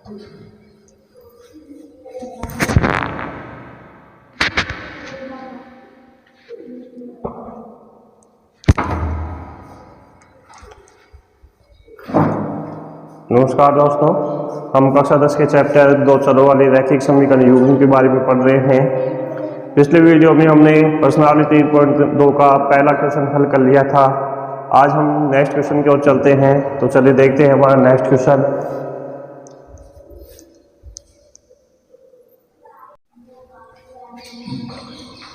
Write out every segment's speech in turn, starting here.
नमस्कार दोस्तों, हम कक्षा 10 के चैप्टर 2 चरों वाले रैखिक समीकरण युग्मों के बारे में पढ़ रहे हैं। पिछले वीडियो में हमने पर्सनालिटी 3.2 का पहला क्वेश्चन हल कर लिया था। आज हम नेक्स्ट क्वेश्चन की ओर चलते हैं, तो चलिए देखते हैं हमारा नेक्स्ट क्वेश्चन।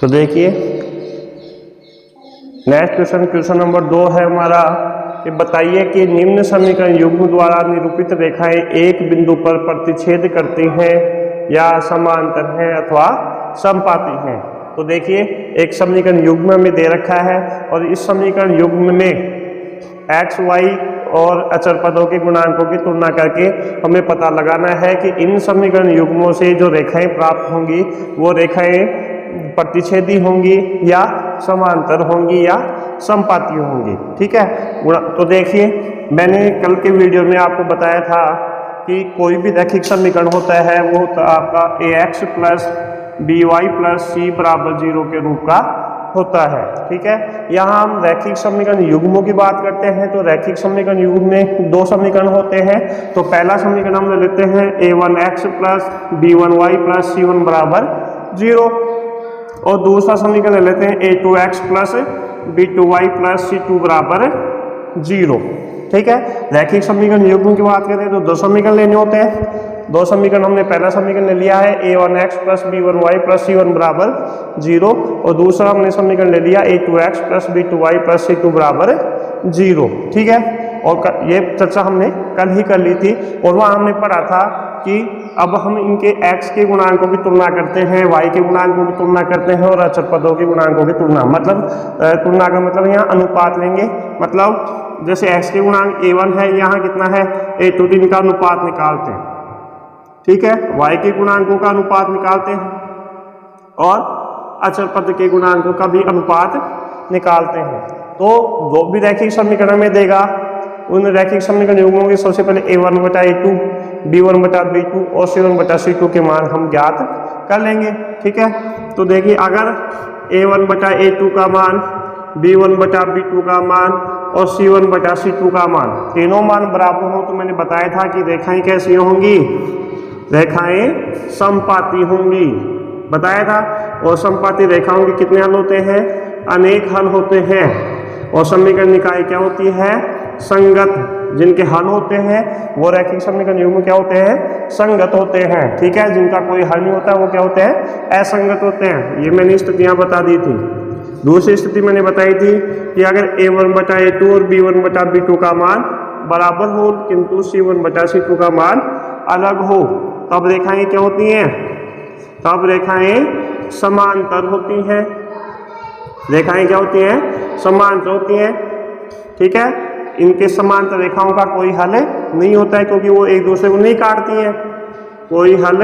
तो देखिए नेक्स्ट क्वेश्चन नंबर 2 है हमारा कि बताइए कि निम्न समीकरण युग्म द्वारा निरूपित रेखाएं एक बिंदु पर प्रतिच्छेद करती हैं या समांतर हैं अथवा समपाती हैं। तो देखिए एक समीकरण युग्म में दे रखा है और इस समीकरण युग्म में x, y और अचर पदों के गुणांकों की तुलना करके हमें पता लगाना है कि इन समीकरण युग्मों से जो रेखाएं प्राप्त होंगी वो रेखाएं प्रतिच्छेदी होंगी या समांतर होंगी या समपाती होंगी। ठीक है, तो देखिए मैंने कल के वीडियो में आपको बताया था कि कोई भी रैखिक समीकरण होता है वो होता आपका ax plus by plus c बराबर 0 के रूप का होता है। ठीक है, यहाँ हम रैखिक समीकरण युग्मों की बात करते हैं। तो रैखिक समीकरण युग्म में दो समीकरण होते हैं। तो पहला समीकरण हम ले लेते हैं a1x plus b1y plus c1 बराबर 0 और दूसरा समीकरण ले लेते हैं a2x plus b2y plus c2 बराबर 0। ठीक है, रैखिक समीकरण युग्म की बात करें तो दो समीकरण लेने होते हैं। दो समीकरण हमने पहला समीकरण ले लिया है a1x plus b1y plus c1 बराबर 0 और दूसरा हमने समीकरण ले लिया a2x plus b2y plus c2 बराबर 0। ठीक है, और ये चर्चा हमने कल ही कर ली थी और वहाँ हमने पढ़ा था कि अब हम इनके x के गुणांकों की तुलना करते हैं, y के गुणांकों की तुलना करते हैं और अचर पदों के गुणांकों की तुलना, मतलब तुलना का मतलब यहाँ अनुपात लेंगे। मतलब जैसे x के गुणांक a1 है, यहाँ कितना है a2, तो इनका अनुपात निकालते हैं। ठीक है, y के गुणांकों का अनुपात निकालते हैं और अचर पद के गुणांकों का भी अनुपात निकालते हैं। तो जो भी रैखिक समीकरण में देगा उन रैखिक समीकरण युग्मों के सबसे पहले a1 बटा a2, b1 बटा b2 और c1 बटा c2 के मान हम ज्ञात कर लेंगे। ठीक है, तो देखिए अगर a1 बटा a2 का मान, b1 बटा b2 का मान और c1 बटा c2 का मान तीनों मान बराबर हो तो मैंने बताया था कि रेखाएं कैसी होंगी, रेखाएं समपाती होंगी, बताया था। और समपाती रेखाओं के कितने हल होते हैं, अनेक हल होते हैं। और समीकरण निकाय क्या होती है, संगत। जिनके हल होते हैं वो रैखिक समीकरण युग्म क्या होते हैं, संगत होते हैं। ठीक है, जिनका कोई हल नहीं होता वो क्या होते हैं, असंगत होते हैं। ये मैंने स्थितियां बता दी थी। दूसरी स्थिति मैंने बताई थी कि अगर a1 बटा a2 और b1 बटा b2 का मान बराबर हो किंतु c1 बटा c2 का मान अलग हो तब रेखाएं क्या होती हैं, तब रेखाएं समांतर होती हैं। रेखाएं क्या होती हैं, समांतर होती हैं। ठीक है, इनके समांतर रेखाओं का कोई हल नहीं होता है क्योंकि वो एक दूसरे को नहीं काटती हैं, कोई हल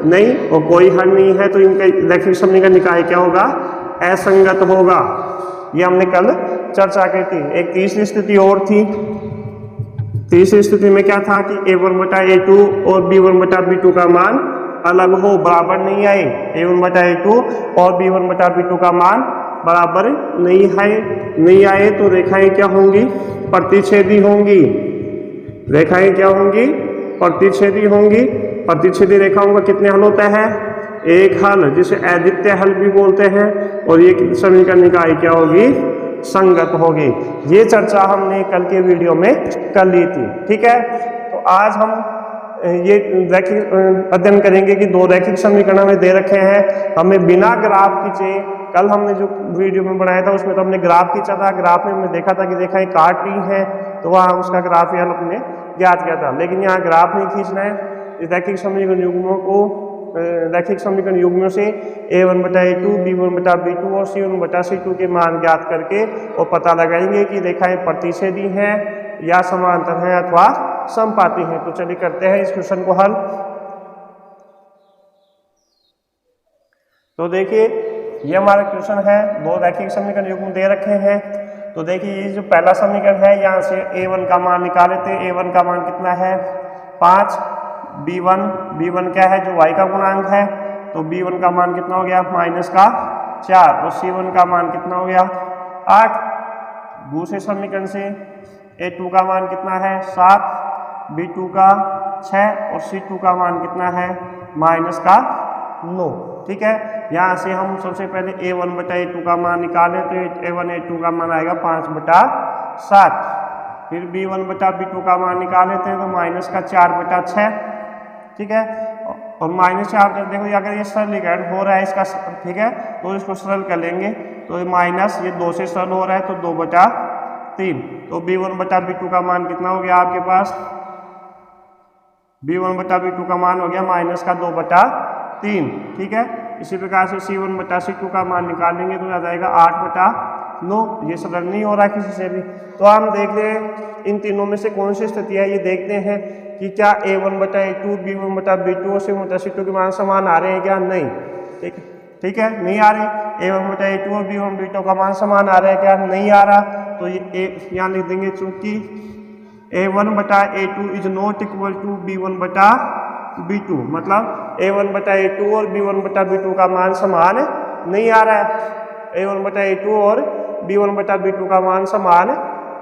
नहीं और कोई हल नहीं है तो इनका रैखिक समीकरण निकाय क्या होगा, असंगत होगा। ये हमने कल चर्चा की थी। एक तीसरी स्थिति और थी। तीसरी स्थिति में क्या था कि a1 बटा a2 और b1 बटा b2 का मान अलग हो, बराबर नहीं आए। a1 बटा a2 और b1 बटा b2 का मान बराबर नहीं आए तो रेखाएं क्या होंगी, प्रतिच्छेदी होंगी। रेखाएं क्या होंगी, प्रतिच्छेदी होंगी। प्रतिच्छेदी रेखाओं का कितने हल होता है, एक हल, जिसे अद्वितीय हल भी बोलते हैं। और ये समीकरण निकाय क्या होगी, संगत होगी। ये चर्चा हमने कल के वीडियो में कर ली थी। ठीक है, तो आज हम ये रैखिक अध्ययन करेंगे कि दो रैखिक समीकरण हमें दे रखे हैं, हमें बिना ग्राफ खींचे। कल हमने जो वीडियो में बनाया था उसमें तो हमने ग्राफ खींचा था। ग्राफ में हमने देखा था कि रेखाएं काट रही हैं तो वहाँ उसका ग्राफ यहाँ हमने ज्ञात किया था, लेकिन यहाँ ग्राफ नहीं खींचना है। रैखिक समीकरण युग्मों को, रैखिक समीकरण युग्मों से a1 बटा a2, b1 बटा b2 और c1 बटा c2 के मान ज्ञात करके वो पता लगाएंगे कि रेखाएं प्रतिच्छेदी हैं या समांतर हैं अथवा समपाती हैं। तो चलिए करते हैं इस क्वेश्चन को हल। तो देखिए ये हमारा क्वेश्चन है, दो रैखिक समीकरण युग्म दे रखे हैं। तो देखिए ये जो पहला समीकरण है यहाँ से a1 का मान निकाले थे। a1 का मान कितना है 5, b1 क्या है, जो y का गुणांक है, तो b1 का मान कितना हो गया, माइनस का 4, और c1 का मान कितना हो गया 8। दूसरे समीकरण से a2 का मान कितना है 7, b2 का 6 और c2 का मान कितना है माइनस का 9। ठीक है, यहाँ से हम सबसे पहले a1 बटा a2 का मान निकालें तो a1 a2 का मान आएगा 5 बटा 7। फिर b1 बटा b2 का मान निकाल लेते हैं तो माइनस का 4 बटा 6। ठीक है, और माइनस 4 देखो अगर ये सरलीकरण हो रहा है इसका, ठीक है, तो इसको सरल कर लेंगे तो माइनस ये 2 से सरल हो रहा है तो 2 बटा 3। तो b1 बटा b2 का मान कितना हो गया आपके पास, b1 बटा b2 का मान हो गया माइनस का 2 बटा 3। ठीक है, इसी प्रकार से c1 बटा c2 का मान निकालेंगे तो आ जाएगा 8 बटा 9। ये सरल नहीं हो रहा किसी से भी, तो हम देख रहे हैं इन तीनों में से कौन सी स्थिति है, ये देखते हैं कि क्या a1 बटा a2, b1 बटा b2 और c1 बटा c2 के मान समान आ रहे हैं क्या, नहीं। ठीक है, नहीं आ रहे। a1 बटा a2 और b1 b2 का मान समान आ रहा है क्या, नहीं आ रहा। तो ये यहाँ लिख देंगे चूंकि a1 बटा a2 is not equal to b1 बटा b2, मतलब a1 बटा a2 और b1 बटा b2 का मान समान नहीं आ रहा है। a1 बटा a2 और b1 बटा b2 का मान समान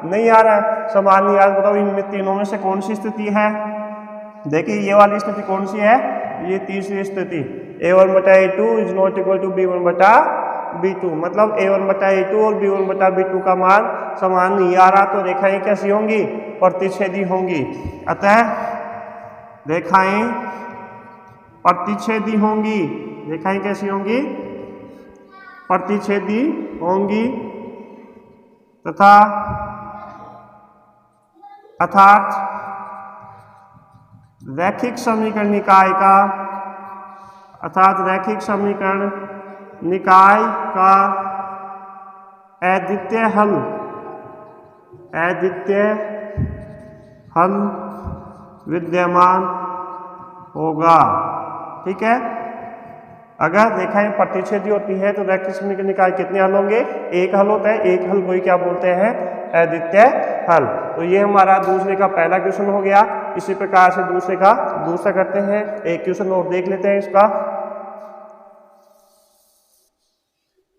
नहीं आ रहा है। समान नहीं आ रहा, बताओ इन तीनों में से कौन सी स्थिति है। देखिए ये वाली स्थिति कौन सी है, ये तीसरी स्थिति, a1 बटा a2 is not equal to b1 बटा b2, मतलब a1 बटा a2 और b1 बटा b2 का मान समान नहीं आ रहा, तो रेखाएं कैसी होंगी, प्रतिच्छेदी होंगी। अतः रेखाएं प्रतिच्छेदी होंगी। रेखाएं कैसी होंगी, प्रतिच्छेदी होंगी तथा अर्थात रैखिक समीकरण निकाय का, अर्थात रैखिक समीकरण निकाय का अद्वितीय हल विद्यमान होगा। ठीक है, अगर रेखाएं प्रतिच्छेदी होती है तो रैखिक समीकरण निकाय कितने हल होंगे, एक हल होता है। एक हल को ही क्या बोलते हैं, अद्वितीय हल। तो ये हमारा दूसरे का पहला क्वेश्चन हो गया। इसी प्रकार से दूसरे का दूसरा करते हैं। एक क्वेश्चन और देख लेते हैं इसका।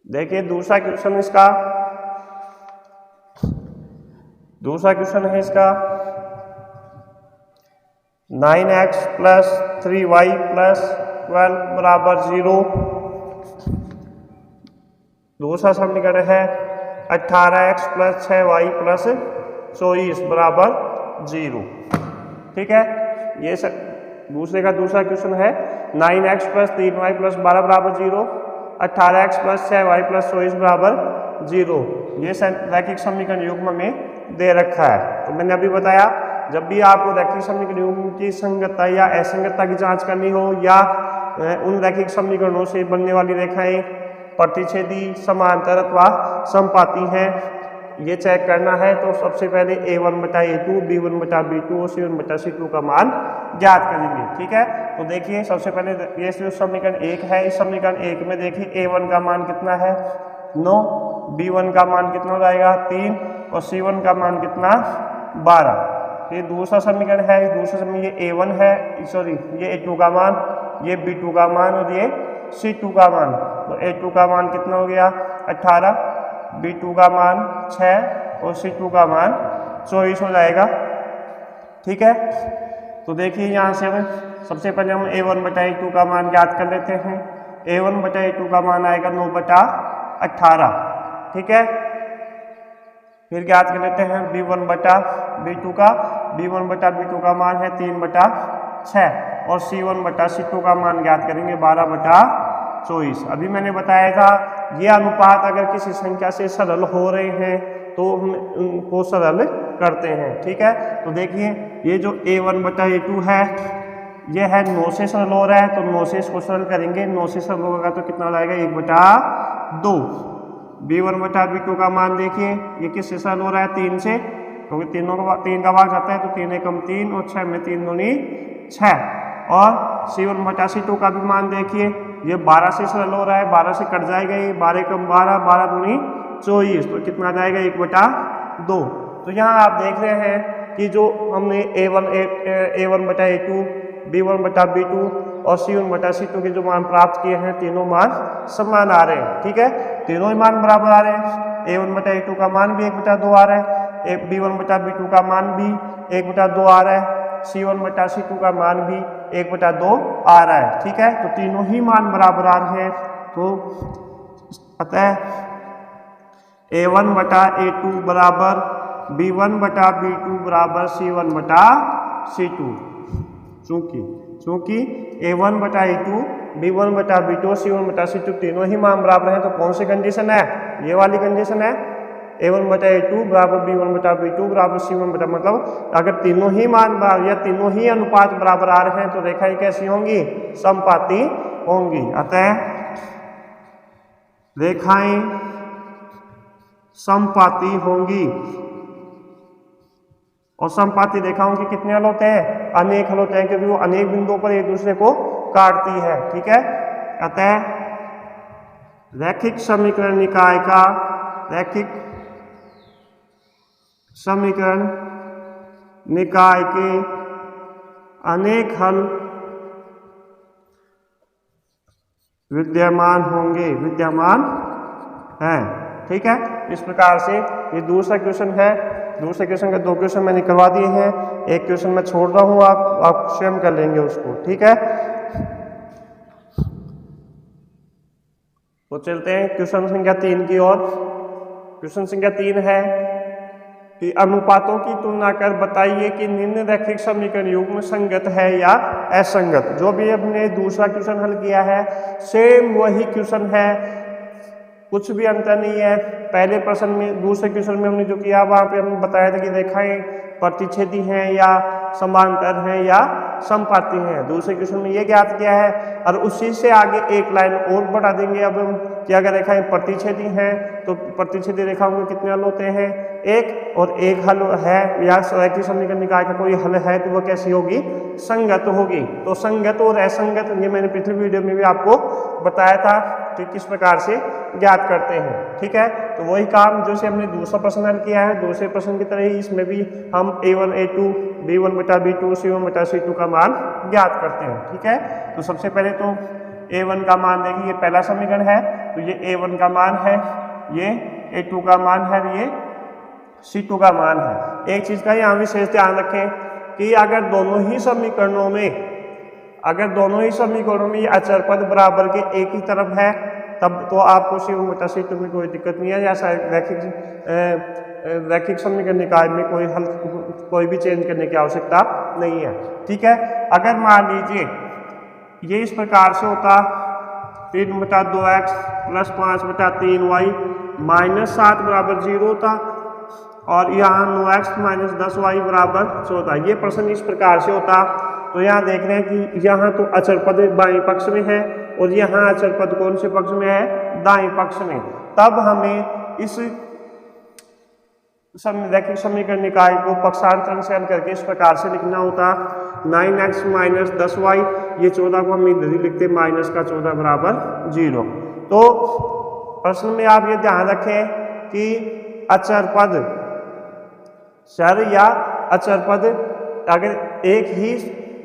देखिए दूसरा क्वेश्चन इसका, दूसरा क्वेश्चन है इसका 9x प्लस 3y प्लस 12 बराबर 0। दूसरा समीकरण है 18x प्लस 6y प्लस 24 बराबर 0। ठीक है, ये दूसरे का दूसरा क्वेश्चन है 9x प्लस 3y प्लस 12 बराबर 0, 18x प्लस 6y प्लस 24 बराबर 0। ये रैखिक समीकरण युग्म में दे रखा है। तो मैंने अभी बताया जब भी आपको रैखिक समीकरण युग्म की संगतता या असंगतता की जांच करनी हो या उन रैखिक समीकरणों से बनने वाली रेखाएं प्रतिच्छेदी, समांतर अथवा समपाती हैं, ये चेक करना है तो सबसे पहले a1 बटा a2, b1 बटा b2 और c1 बटा c2 का मान ज्ञात करेंगे। ठीक है, तो देखिए सबसे पहले ये समीकरण 1 है। इस समीकरण 1 में देखिए a1 का मान कितना है 9, b1 का मान कितना हो जाएगा 3 और c1 का मान कितना 12। ये दूसरा समीकरण है। दूसरा समीकरण ये a1 है, सॉरी ये a2 का मान, ये b2 का मान और ये c2 का मान। तो a2 का मान कितना हो गया 18, b2 का मान 6 और c2 का मान 24 हो जाएगा। ठीक है, तो देखिए यहाँ से हम सबसे पहले हम a1 बटा a2 का मान ज्ञात कर लेते हैं। a1 बटा a2 का मान आएगा 9 बटा 18। ठीक है, फिर ज्ञात कर लेते हैं b1 बटा b2 का। b1 बटा b2 का मान है 3 बटा 6 और c1 बटा c2 का मान ज्ञात करेंगे 12 बटा 24। अभी मैंने बताया था ये अनुपात अगर किसी संख्या से सरल हो रहे हैं तो हम उनको सरल करते हैं। ठीक है, तो देखिए ये जो a1 बटा a2 है ये है 9 से सरल हो रहा है, तो 9 से इसको सरल करेंगे। 9 से सरल होगा तो कितना हो जाएगा 1 बटा 2। b1 बटा b2 का मान देखिए ये किससे सरल हो रहा है 3 से, क्योंकि तीन का भाग जाता है तो 3 एकम 3 और 6 में 3 दूनी 6। और c1 बटा c2 का भी मान देखिए ये 12 से सरल हो रहा है, 12 से कट जाएगा ये 12 एकम 12, 12 दूनी 24, तो कितना आ जाएगा 1 बटा 2। तो यहाँ आप देख रहे हैं कि जो हमने a1 बटा a2 B1 बटा B2 और C1 बटा C2 के जो मान प्राप्त किए हैं तीनों मान समान आ रहे हैं। ठीक है, तीनों ही मान बराबर आ रहे हैं। A1 बटा A2 का मान भी 1 बटा 2 आ रहा है, B1 बटा B2 का मान भी 1 बटा 2 आ रहा है, C1 बटा C2 का मान भी 1 बटा 2 आ रहा है। ठीक है, तो तीनों ही मान बराबर आ रहे हैं। तो अतः A1 बटा A2 बराबर B1 बटा B2 बराबर C1 बटा C2। चूंकि A1 बटा A2, B1 बटा B2, C1 बटा C2 तीनों ही मान बराबर हैं, तो कौन सी कंडीशन है? ये वाली कंडीशन है। A1 बटा A2 बराबर B1 बटा B2 बराबर C1 बटा, मतलब अगर तीनों ही मान या तीनों ही अनुपात बराबर आ रहे हैं तो रेखाएं कैसी होंगी? समपाती होंगी। अतः रेखाएं समपाती होंगी। और समपाती रेखाओं के कितने हल होते हैं? अनेक हल होते हैं, क्योंकि वो अनेक बिंदुओं पर एक दूसरे को काटती है। ठीक है, अतः रैखिक समीकरण निकाय का रैखिक समीकरण निकाय के अनेक हल विद्यमान होंगे, विद्यमान हैं। ठीक है, इस प्रकार से ये दूसरा क्वेश्चन है। दूसरे क्वेश्चन के 2 क्वेश्चन मैंने करवा दिए हैं, एक क्वेश्चन मैं छोड़ रहा हूँ, आप स्वयं कर लेंगे उसको। ठीक है, तो चलते हैं क्वेश्चन संख्या 3 की ओर। क्वेश्चन संख्या 3 है कि अनुपातों की तुलना कर बताइए कि निम्न रैखिक समीकरण युग्म संगत है या असंगत। जो भी हमने दूसरा क्वेश्चन हल किया है सेम वही क्वेश्चन है, कुछ भी अंतर नहीं है। पहले प्रश्न में, दूसरे क्वेश्चन में हमने जो किया वहां पे हमने बताया था कि रेखाएं प्रतिच्छेदी हैं या समांतर हैं या समपाती हैं। दूसरे क्वेश्चन में ये ज्ञात किया है, और उसी से आगे एक लाइन और बढ़ा देंगे अब हम कि अगर रेखाएं प्रतिच्छेदी हैं तो प्रतिच्छेदी रेखाओं के कितने हल होते हैं? एक, और एक हल है या रैखिक समीकरण निकाय का कोई हल है तो वो कैसी होगी? संगत होगी। तो संगत और असंगत ये मैंने पिछले वीडियो में भी आपको बताया था कि किस प्रकार से ज्ञात करते हैं। ठीक है, तो वही काम जैसे हमने दूसरा प्रश्न हल किया है, दूसरे प्रश्न की तरह ही इसमें भी हम A1 A2 B1 बटा B2 C1 बटा C2 का मान ज्ञात करते हैं। ठीक है, तो सबसे पहले तो A1 का मान देखिए, ये पहला समीकरण है तो ये A1 का मान है, ये A2 का मान है, ये C2 का मान है। एक चीज का यहाँ विशेष ध्यान रखें कि अगर दोनों ही समीकरणों में ये अचर पद बराबर के एक ही तरफ है तब तो आपको C1 बटा C2 में कोई दिक्कत नहीं है, या रैखिक समीकरण निकाय में कोई भी चेंज करने की आवश्यकता नहीं है। ठीक है, अगर मान लीजिए ये इस प्रकार से होता 3 बटा 2x प्लस 5 बटा 3y माइनस 7 बराबर 0 होता, और यहाँ 9x माइनस 10y बराबर 14। ये प्रश्न इस प्रकार से होता, तो यहाँ देख रहे हैं कि यहाँ तो अचर पद बाएं पक्ष में है और यहाँ अचर पद कौन से पक्ष में है? दाएं पक्ष में। तब हमें इस रैखिक समीकरण निकाय को पक्षांतरण से हल करके इस प्रकार से लिखना होता 9x माइनस 10y, ये 14 को हम इधर ही लिखते माइनस का 14 बराबर 0। तो प्रश्न में आप ये ध्यान रखें कि अचर पद चर या अचर पद अगर एक ही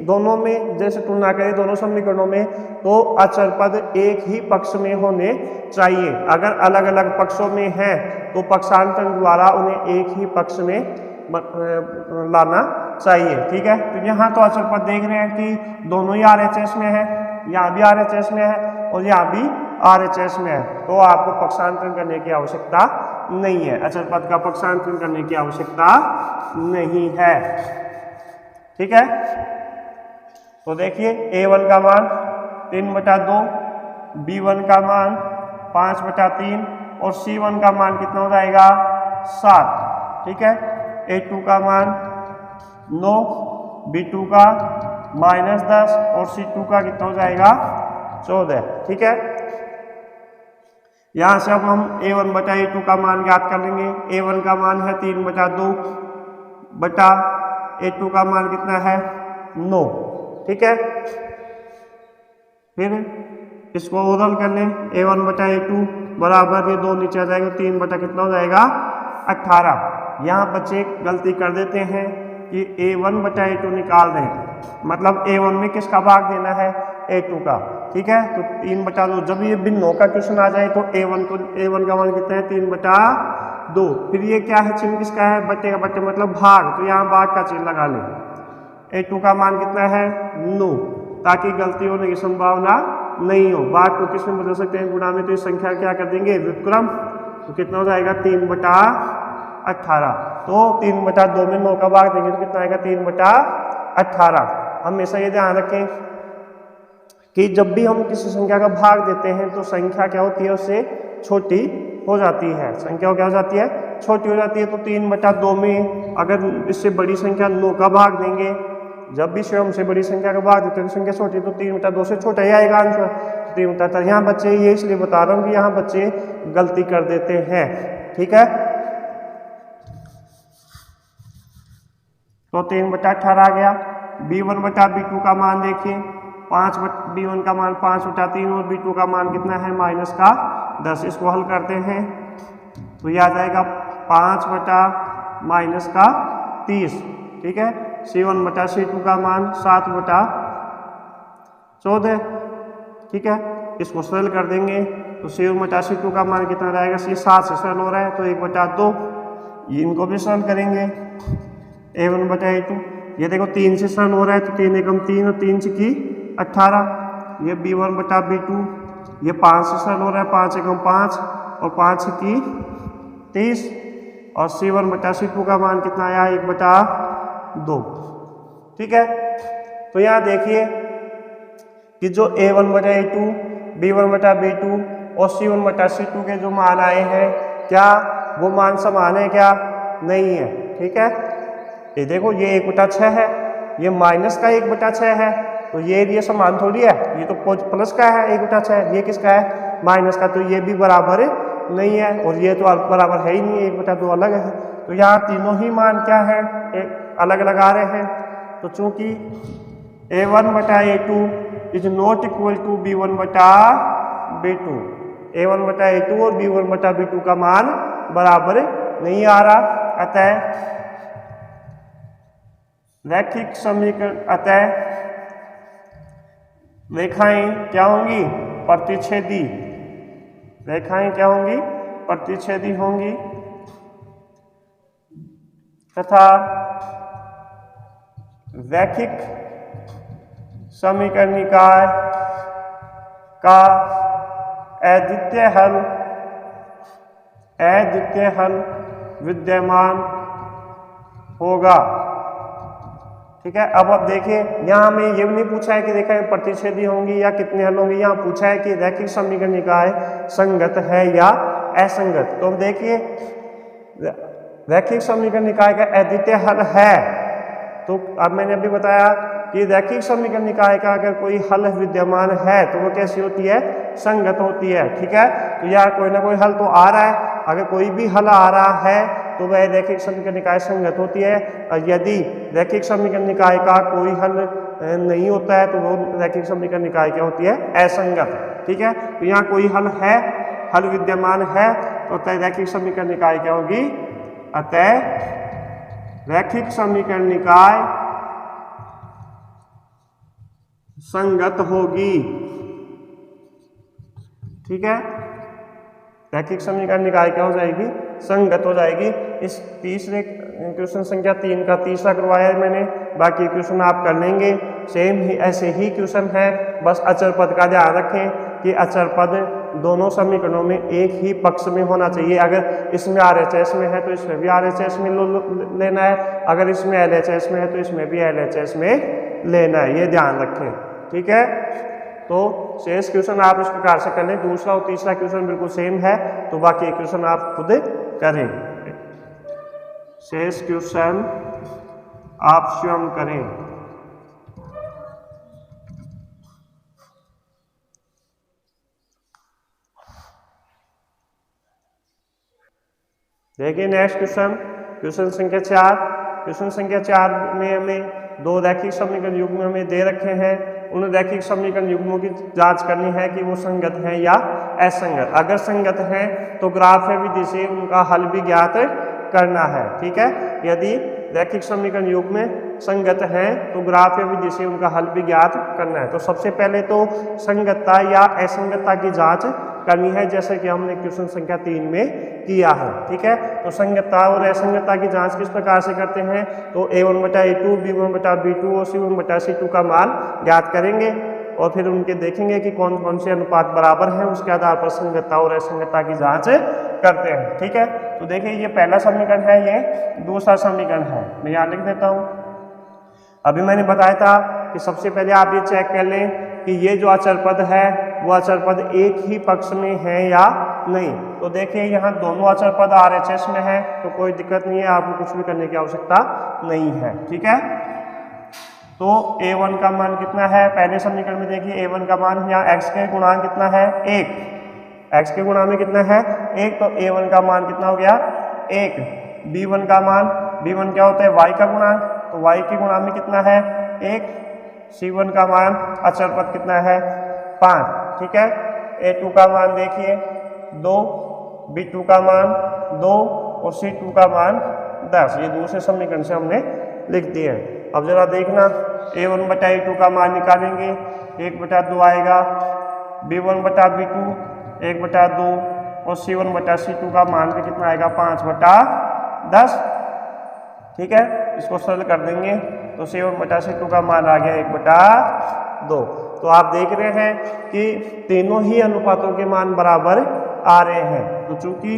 दोनों में जैसे तुलना करें दोनों समीकरणों में तो अचर पद एक ही पक्ष में होने चाहिए। अगर अलग अलग पक्षों में है तो पक्षांतरण द्वारा उन्हें एक ही पक्ष में लाना चाहिए। ठीक है, तो यहाँ तो अचर पद देख रहे हैं कि दोनों ही RHS में है, यहाँ भी RHS में है और यहाँ भी RHS में है, तो आपको पक्षांतरण करने की आवश्यकता नहीं है, अचर पद का पक्षांतरण करने की आवश्यकता नहीं है। ठीक है, तो देखिए A1 का मान 3 बटा 2, B1 का मान 5 बटा 3 और C1 का मान कितना हो जाएगा? 7। ठीक है, A2 का मान 9, B2 का -10 और C2 का कितना हो जाएगा? 14। ठीक है, यहाँ से अब हम A1 बटा A2 का मान ज्ञात कर लेंगे। A1 का मान है 3 बटा 2 बटा A2 का मान कितना है? 9। ठीक है, फिर इसको ओरल कर लें। A1 बटा A2 बराबर ये 2 नीचे आ जाएगा, 3 बटा कितना हो जाएगा? 18। यहाँ बच्चे गलती कर देते हैं कि A1 बटा A2 निकाल दें मतलब A1 में किसका भाग देना है, A2 का। ठीक है, तो 3/2। जब ये भिन्नों का क्वेश्चन आ जाए तो A1 का मान कितना है, 3/2। फिर ये क्या है, चिन्ह किसका है, बट्टे का, बट्टे मतलब भाग, तो यहाँ भाग का चिन्ह लगा लें। A2 का मान कितना है, 9, ताकि गलती होने की संभावना नहीं हो। भाग को किस में बदल सकते हैं, गुणा में, तो इस संख्या क्या कर देंगे, व्युत्क्रम। तो कितना हो जाएगा, 3/18। तो 3/2 में 9 का भाग देंगे तो कितना आएगा, 3/18। हमेशा ये ध्यान रखें कि जब भी हम किसी संख्या का भाग देते हैं तो संख्या क्या होती है, उससे छोटी हो जाती है। संख्या क्या हो जाती है, छोटी हो जाती है। तो 3/2 में अगर इससे बड़ी संख्या 9 का भाग देंगे, जब भी स्वयं से बड़ी संख्या का भाग देते हैं तो संख्या छोटी, तो 3/2 से छोटा ही आएगा आंसर। 3/18। यहाँ बच्चे, ये इसलिए बता रहा हूँ कि यहाँ बच्चे गलती कर देते हैं। ठीक है, तो 3/18 आ गया। B1/B2 का मान देखिए, B1 का मान 5/3 और B2 का मान कितना है, -10। इसको हल करते हैं तो यह आ जाएगा 5/-30। ठीक है, C1/C2 का मान 7/14। ठीक है, इसको सरल कर देंगे तो C1/C2 का मान कितना रहेगा, C 7 से सरल हो रहा है तो 1/2। इनको भी सरल करेंगे, A1/A2। ये देखो 3 से सरल हो रहा है तो 3 एकम 3 और 3 की 18। ये B1/B2, ये 5 से सरल हो रहा है, 5 एकम 5 और 5 की 30। और C1/C2 का मान कितना आया, 1/2। ठीक है, तो यहाँ देखिए कि जो A1/A2, B1/B2 और C1/C2 के जो मान आए हैं, क्या वो मान समान है, क्या नहीं है। ठीक है, ये देखो ये 1/6 है, ये माइनस का 1/6 है, तो ये समान थोड़ी है, ये तो प्लस का है 1/6, ये किसका है, माइनस का, तो ये भी बराबर नहीं है और ये तो बराबर है ही नहीं, 1/2 अलग है। तो यहाँ तीनों ही मान क्या है, एक अलग अलग आ रहे हैं। तो चूंकि A1/A2 is not equal to B1/B2, A1/A2 और B1/B2 का मान बराबर नहीं आ रहा, अतः रैखिक समीकरण, अतः रेखाएं क्या होंगी, प्रतिच्छेदी। रेखाएं क्या होंगी, प्रतिच्छेदी होंगी तथा रैखिक समीकरण निकाय का अद्वितीय हल विद्यमान होगा। ठीक है, अब आप देखिए यहाँ हमें ये भी नहीं पूछा है कि रेखाएं प्रतिच्छेदी होंगी या कितने हल होंगे, यहाँ पूछा है कि रैखिक समीकरण निकाय संगत है या असंगत। तो अब देखिए रैखिक समीकरण निकाय का अद्वितीय हल है, तो अब मैंने अभी बताया कि रैखिक समीकरण निकाय का अगर कोई हल विद्यमान है तो वो कैसी होती है, संगत होती है। ठीक है, तो यहाँ कोई ना कोई हल तो आ रहा है, अगर कोई भी हल आ रहा है तो वह रैखिक समीकरण निकाय संगत होती है। और यदि रैखिक समीकरण निकाय का कोई हल नहीं होता है तो वो रैखिक समीकरण निकाय क्या होती है, असंगत। ठीक है, तो यहाँ कोई हल है, हल विद्यमान है, तो अतः रैखिक समीकरण निकाय क्या होगी, अतः रैखिक समीकरण निकाय संगत होगी। ठीक है, रैखिक समीकरण निकाय क्या हो जाएगी, संगत हो जाएगी। इस तीसरे क्वेश्चन संख्या 3 का तीसरा करवाया है मैंने, बाकी क्वेश्चन आप कर लेंगे। सेम ही ऐसे ही क्वेश्चन है, बस अचर पद का ध्यान रखें कि अचर पद दोनों समीकरणों में एक ही पक्ष में होना चाहिए। अगर इसमें RHS में है तो इसमें भी RHS में लेना है, अगर इसमें LHS में है तो इसमें भी LHS में लेना है, ये ध्यान रखें। ठीक है, तो शेष क्वेश्चन आप इस प्रकार से कर लें। दूसरा और तीसरा क्वेश्चन बिल्कुल सेम है, तो बाकी क्वेश्चन आप खुद करें। शेष क्वेश्चन आप स्वयं करें। देखिए नेक्स्ट क्वेश्चन, क्वेश्चन संख्या 4। क्वेश्चन संख्या 4 में हमें दो रैखिक समीकरण युग्म हमें दे रखे हैं। उन रैखिक समीकरण युग्मों की जांच करनी है कि वो संगत हैं या असंगत। अगर संगत हैं तो ग्राफ विधि से उनका हल भी ज्ञात करना है। ठीक है, यदि रैखिक समीकरण युग्म में संगत है तो ग्राफ या विधि से उनका हल भी ज्ञात करना है। तो सबसे पहले तो संगतता या असंगतता की जांच करनी है, जैसे कि हमने क्वेश्चन संख्या 3 में किया है। ठीक है, तो संगतता और असंगतता की जांच किस प्रकार से करते हैं, तो a1/a2, b1/b2 और c1/c2 का मान ज्ञात करेंगे और फिर उनके देखेंगे कि कौन कौन से अनुपात बराबर हैं, उसके आधार पर संगतता और असंगतता की जांच करते हैं। ठीक है, तो देखिए ये पहला समीकरण है, ये दूसरा समीकरण है, मैं यहाँ लिख देता हूँ। अभी मैंने बताया था कि सबसे पहले आप ये चेक कर लें कि ये जो अचर पद है वो अचर पद एक ही पक्ष में है या नहीं। तो देखिए यहाँ दोनों अचर पद RHS में है तो कोई दिक्कत नहीं है, आपको कुछ भी करने की आवश्यकता नहीं है। ठीक है, तो a1 का मान कितना है, पहले समीकरण में देखिए a1 का मान यहाँ x के गुणांक कितना है 1, x के गुणा में कितना है 1, तो a1 का मान कितना हो गया 1। b1 का मान, b1 क्या होता है y का गुणांक, तो y के गुणा में कितना है 1। c1 का मान अचर पद कितना है 5। ठीक है, a2 का मान देखिए 2, b2 का मान 2 और c2 का मान 10। ये दूसरे समीकरण से हमने लिख दिए हैं। अब जरा देखना a1/a2 का मान निकालेंगे 1/2 आएगा, b1/b2 1/2 और c1/c2 का मान भी कितना आएगा 5/10। ठीक है, इसको सरल कर देंगे तो c1/c2 का मान आ गया 1/2। तो आप देख रहे हैं कि तीनों ही अनुपातों के मान बराबर आ रहे हैं। तो चूंकि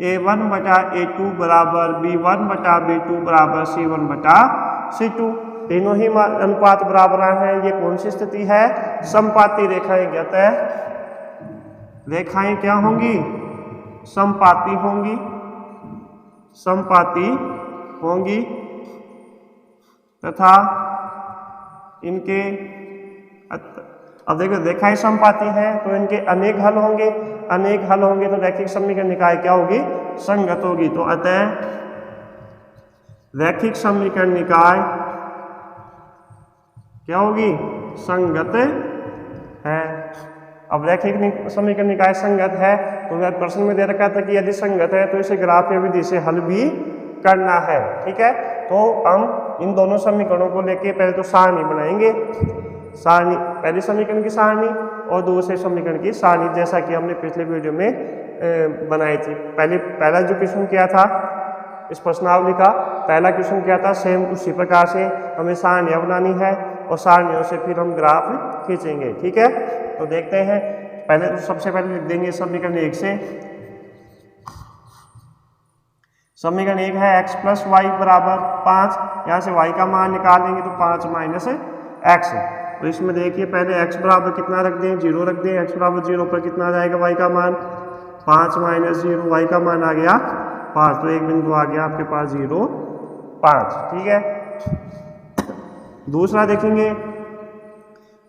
a1/a2 बराबर b1/b2 बराबर c1/c2, तीनों ही अनुपात बराबर हैं, ये कौन सी स्थिति है, समपाती रेखाएं ज्ञात है, रेखाएं क्या होंगी, समपाती होंगी, समपाती होंगी तथा इनके, अब देखो रेखाएं समपाती हैं तो इनके अनेक हल होंगे, अनेक हल होंगे तो रैखिक समीकरण निकाय क्या होगी, संगत होगी। तो अतः रैखिक समीकरण निकाय क्या होगी, संगत है। अब रैखिक समीकरण निकाय संगत है तो वह प्रश्न में दे रखा था कि यदि संगत है तो इसे ग्राफ या विधि से हल भी करना है। ठीक है, तो हम इन दोनों समीकरणों को लेके पहले तो सारणी बनाएंगे, सारणी, पहले समीकरण की सारणी और दूसरे समीकरण की सारणी, जैसा कि हमने पिछले वीडियो में बनाई थी। पहला जो क्वेश्चन किया था इस प्रश्नावली का पहला क्वेश्चन किया था, सेम उसी प्रकार से हमें सारणियाँ बनानी है और सारणियों से फिर हम ग्राफ खींचेंगे। ठीक है, तो देखते हैं। पहले तो सबसे पहले लिख देंगे समीकरण 1 से। समीकरण 1 है x + y बराबर 5, यहाँ से y का मान निकालेंगे तो 5 - x। तो इसमें देखिए पहले x बराबर कितना रख दें, 0 रख दें। x बराबर 0 पर कितना आ जाएगा y का मान, 5 - 0, y का मान आ गया 5, तो एक बिंदु आ गया आपके पास 0, 5। ठीक है, दूसरा देखेंगे,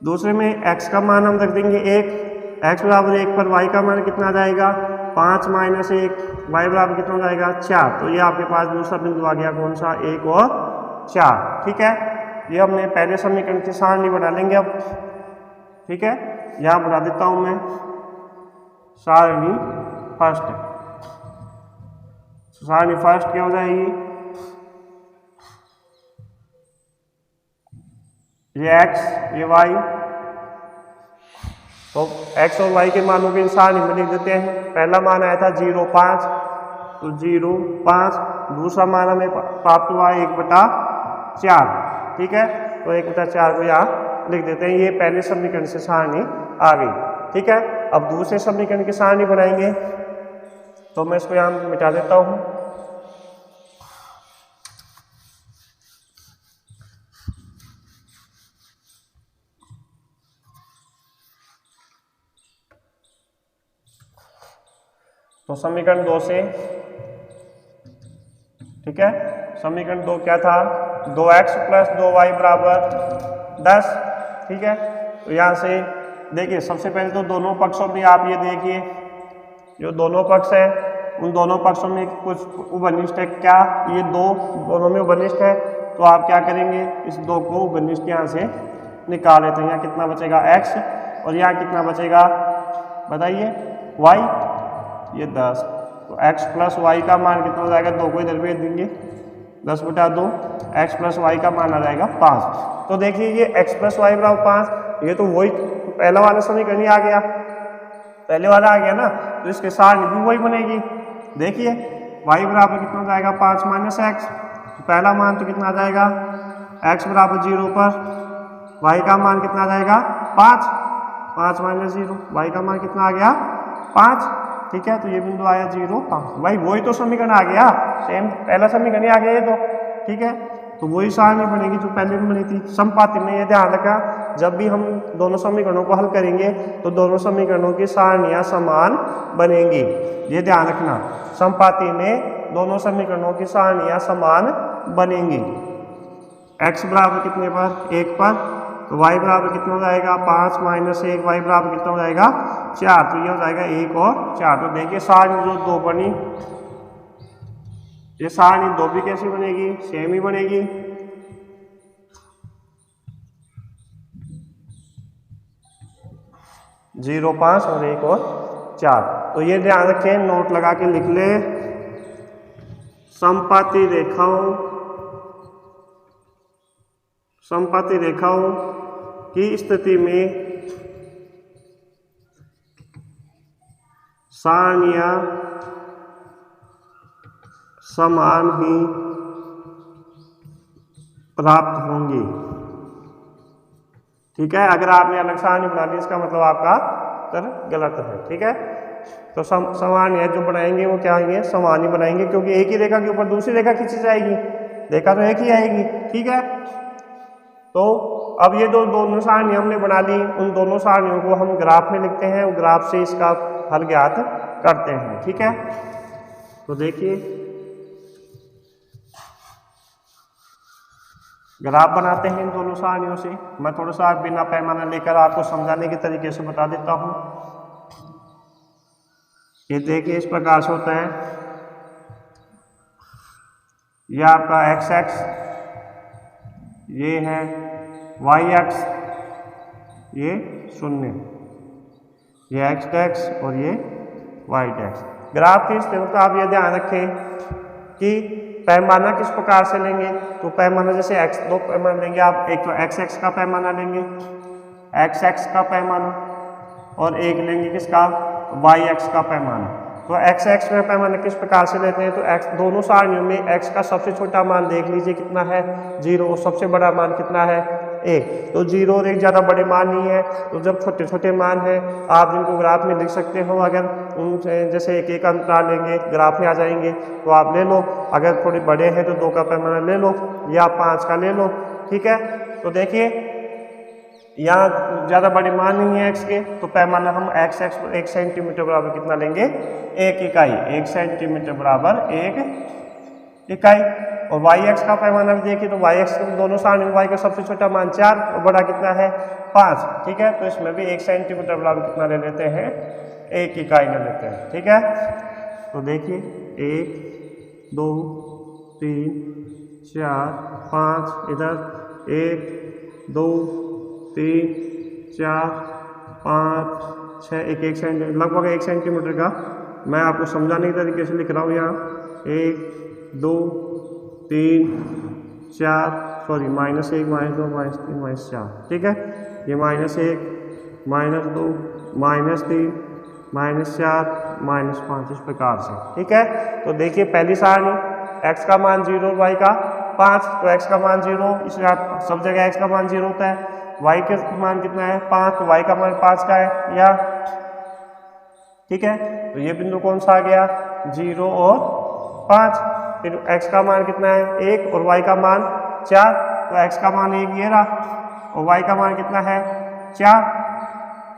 दूसरे में x का मान हम रख देंगे 1, x बराबर 1 पर y का मान कितना आ जाएगा 5 - 1, y बराबर कितना हो जाएगा 4। तो ये आपके पास दूसरा बिंदु आ गया, कौन सा, 1 और 4। ठीक है, ये हमने पहले समीकरण की सारणी बना लेंगे अब। ठीक है, यहाँ बना देता हूँ मैं सारणी फर्स्ट। सारणी फर्स्ट क्या हो जाएगी, ये x ये y, तो x और y के मानों के सारणी में लिख देते हैं। पहला मान आया था 0, 5, तो 0, 5। दूसरा मान हमें प्राप्त हुआ 1/4। ठीक है, तो 1/4 को यहाँ लिख देते हैं। ये पहले समीकरण से सारणी आ गई। ठीक है, अब दूसरे समीकरण की सारणी बनाएंगे तो मैं इसको यहाँ मिटा देता हूँ। तो समीकरण 2 से, ठीक है, समीकरण 2 क्या था, 2x + 2y बराबर 10। ठीक है, तो यहाँ से देखिए सबसे पहले तो दोनों पक्षों में आप ये देखिए, जो दोनों पक्ष है उन दोनों पक्षों में कुछ उभयनिष्ठ है क्या, ये दोनों में उभयनिष्ठ है, तो आप क्या करेंगे, इस 2 को उभयनिष्ठ यहाँ से निकाल लेते हैं। यहाँ कितना बचेगा x और यहाँ कितना बचेगा बताइए y, ये 10। तो x + y का मान कितना हो जाएगा, 2 को इधर भेज देंगे, 10/2 x प्लस वाई का मान आ जाएगा 5। तो देखिए ये x प्लस वाई बराबर 5, ये तो वही पहला वाला समीकरण ही आ गया, पहले वाला आ गया ना, तो इसके सारणी भी वही बनेगी। देखिए y बराबर कितना आ जाएगा 5 माइनस एक्स, पहला मान तो कितना आ जाएगा x बराबर 0 पर y का मान कितना आ जाएगा 5, 5 माइनस 0, y का मान कितना आ गया 5। ठीक है, तो ये बिंदु आया 0 5, भाई वही तो समीकरण आ गया, सेम पहला समीकरण ही आ गया ये तो। ठीक है, तो वही सारणी बनेगी जो पहले भी बनी थी। समपाती में ये ध्यान रखा, जब भी हम दोनों समीकरणों को हल करेंगे तो दोनों समीकरणों की सारणियां समान बनेंगी, ये ध्यान रखना। समपाती में दोनों समीकरणों की सारणियां समान बनेंगी। x बराबर कितने पर 1 पर, तो y बराबर कितना हो जाएगा 5 माइनस 1, y बराबर कितना हो जाएगा 4, तो ये हो जाएगा 1 और 4। तो देखिए सारणी जो 2 बनी, ये सारणी 2 भी कैसी बनेगी, सेम ही बनेगी। जीरो 5 और 1 और 4। तो ये ध्यान रखें, नोट लगा के लिख ले, समपाती रेखाओं की स्थिति में सारणियां समान ही प्राप्त होंगी। ठीक है, अगर आपने अलग सारणी बना ली इसका मतलब आपका उत्तर गलत है। ठीक है, तो समान है जो बनाएंगे वो क्या आएंगे, समान ही बनाएंगे, क्योंकि एक ही रेखा के ऊपर दूसरी रेखा खींची जाएगी, रेखा तो एक ही आएगी। ठीक है, तो अब ये दोनों सारणी हमने बना ली, उन दोनों सारणियों को हम ग्राफ में लिखते हैं, ग्राफ से इसका हल ज्ञात करते हैं। ठीक है, तो देखिए ग्राफ बनाते हैं इन दोनों सारणियों से। मैं थोड़ा सा बिना पैमाना लेकर आपको समझाने के तरीके से बता देता हूं। ये देखिए इस प्रकार से होता है, यह आपका एक्स एक्स, ये है वाई एक्स, ये 0, ये एक्स डैक्स और ये वाई डैक्स। ग्राफ की स्थिरता आप ये ध्यान रखें कि पैमाना किस प्रकार से लेंगे, तो पैमाना जैसे x, 2 पैमाना लेंगे आप, एक तो एक्स एक्स का पैमाना लेंगे, एक्स एक्स का पैमाना, और एक लेंगे किसका, वाई एक्स का पैमाना। तो एक्स एक्स में पैमाना किस प्रकार से लेते हैं, तो एक्स दोनों सारणियों में एक्स का सबसे छोटा मान देख लीजिए कितना है 0, और सबसे बड़ा मान कितना है 1। तो 0 और 1 ज़्यादा बड़े मान नहीं है, तो जब छोटे छोटे मान हैं आप जिनको ग्राफ में लिख सकते हो, अगर उनसे जैसे एक एक अंतराल लेंगे ग्राफ में आ जाएंगे तो आप ले लो, अगर थोड़े बड़े हैं तो 2 का पैमाना ले लो या 5 का ले लो। ठीक है, तो देखिए यहाँ ज़्यादा बड़े मान नहीं है एक्स के, तो पैमाना हम एक्स एक्स 1 सेंटीमीटर बराबर कितना लेंगे 1 इकाई, 1 सेंटीमीटर बराबर 1 इकाई। और वाई एक्स का पैमाना भी देखिए, तो वाई एक्स दोनों सारणी में वाई का सबसे छोटा मान 4 और बड़ा कितना है 5। ठीक है, तो इसमें भी 1 सेंटीमीटर बराबर कितना ले लेते हैं 1 इकाई ले लेते हैं। ठीक है, तो देखिए 1 2 3 4 5, इधर 1 2 3 4 5 6, 1 सेंटीमीटर, लगभग 1 सेंटीमीटर का मैं आपको समझाने के तरीके से लिख रहा हूँ यहाँ। 1 2 3 4, सॉरी -1 -2 -3 -4। ठीक है, ये -1 -2 -3 -4 -5 इस प्रकार से। ठीक है, तो देखिए पहली सारणी x का मान 0 और y का 5, तो x का मान 0, इसलिए आप सब जगह x का मान 0 होता है। y का मान कितना है 5, तो y का मान 5 का है या। ठीक है, तो ये बिंदु कौन सा आ गया 0 और 5। फिर x का मान कितना है 1 और y का मान 4, तो x का मान 1 ये रहा और y का मान कितना है 4।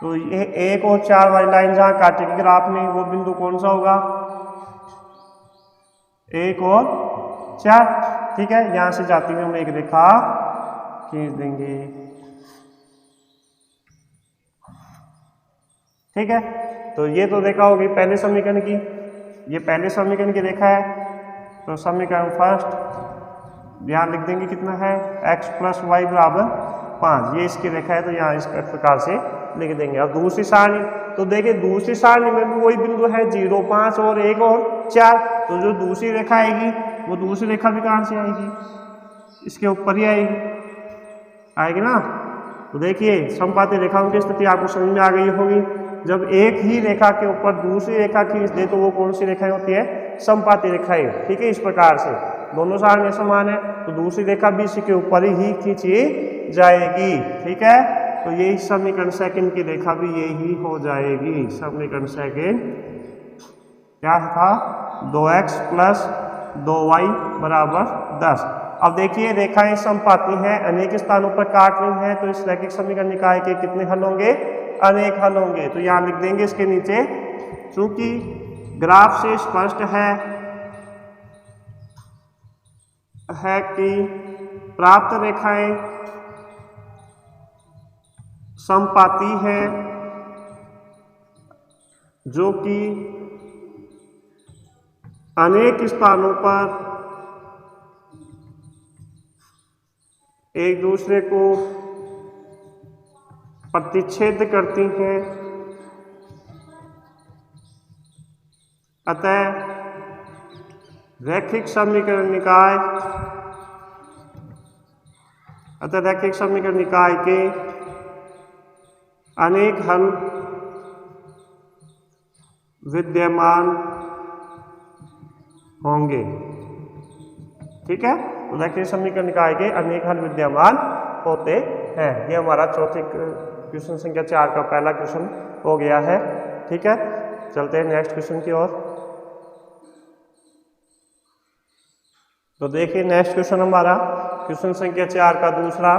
तो ये 1 और 4 वाली लाइन जहाँ काटेगी ग्राफ में वो बिंदु कौन सा होगा 1 और 4। ठीक है, यहाँ से जाती हुई हम एक रेखा खींच देंगे। ठीक है, तो ये तो रेखा होगी पहले समीकरण की, ये पहले समीकरण की रेखा है। तो समीकरण फर्स्ट यहाँ लिख देंगे कितना है x प्लस वाई बराबर 5, ये इसकी रेखा है, तो यहाँ इस प्रकार से लिख देंगे। अब दूसरी सारणी, तो देखिए दूसरी सारणी में भी वही बिंदु है 0 5 और 1 और 4, तो जो दूसरी रेखा आएगी वो दूसरी रेखा भी कहाँ से आएगी, इसके ऊपर ही आएगी ना। तो देखिए समपाती रेखाओं की स्थिति आपको समझ में आ गई होगी। जब एक ही रेखा के ऊपर दूसरी रेखा खींच दे तो वो कौन सी रेखाएं होती है, समपाती रेखाएं। ठीक है, इस प्रकार से दोनों सारणी समान है तो दूसरी रेखा भी इसी के ऊपर ही खींची जाएगी। ठीक है, तो यही समीकरण सेकंड की रेखा भी यही हो जाएगी। समीकरण सेकंड क्या था, 2x + 2y = 10। अब देखिए रेखाएं समपाती हैं, अनेक स्थानों पर काट रही हैं, तो इस रैखिक समीकरण निकाय के कितने हल होंगे, अनेक हल होंगे। तो यहाँ लिख देंगे इसके नीचे, चूंकि ग्राफ से स्पष्ट है कि प्राप्त रेखाएं समपाती हैं, जो कि अनेक स्थानों पर एक दूसरे को प्रतिच्छेद करती हैं, अतः रैखिक समीकरण निकाय के अनेक हल विद्यमान होंगे। ठीक है, तो रैखिक समीकरण निकाय के अनेक हल विद्यमान होते हैं। ये हमारा चौथे क्वेश्चन संख्या 4 का पहला क्वेश्चन हो गया है। ठीक है, चलते हैं नेक्स्ट क्वेश्चन की ओर। तो देखिए नेक्स्ट क्वेश्चन हमारा क्वेश्चन संख्या 4 का दूसरा।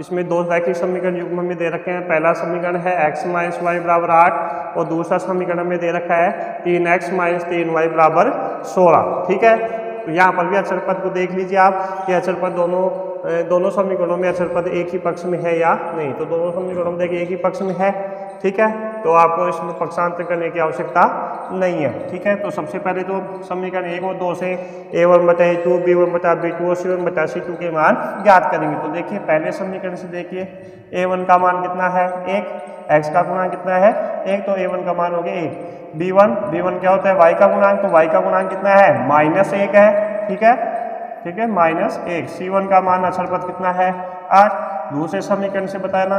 इसमें दो रैखिक समीकरण युग्म में दे रखे हैं। पहला समीकरण है x - y = 8 और दूसरा समीकरण में दे रखा है 3x - 3y = 16। ठीक है, तो यहाँ पर भी अचर पद को देख लीजिए आप कि अचर पद दोनों समीकरणों में अचर पद एक ही पक्ष में है या नहीं। तो दोनों समीकरणों में देखिए एक ही पक्ष में है। ठीक है, तो आपको इसमें पक्षांतर करने की आवश्यकता नहीं है। ठीक है, तो सबसे पहले तो समीकरण 1 और 2 से a1/a2 b1/b2 और c1/c2 के मान ज्ञात करेंगे। तो देखिए पहले समीकरण से देखिए a1 का मान कितना है 1, x का गुणांक कितना है 1, तो a1 का मान हो गया 1। b1 क्या होता है y का गुणांक, तो y का गुणांक कितना है -1 है। ठीक है, -1। c1 का मान अचर पद कितना है 8। दूसरे समीकरण से बताना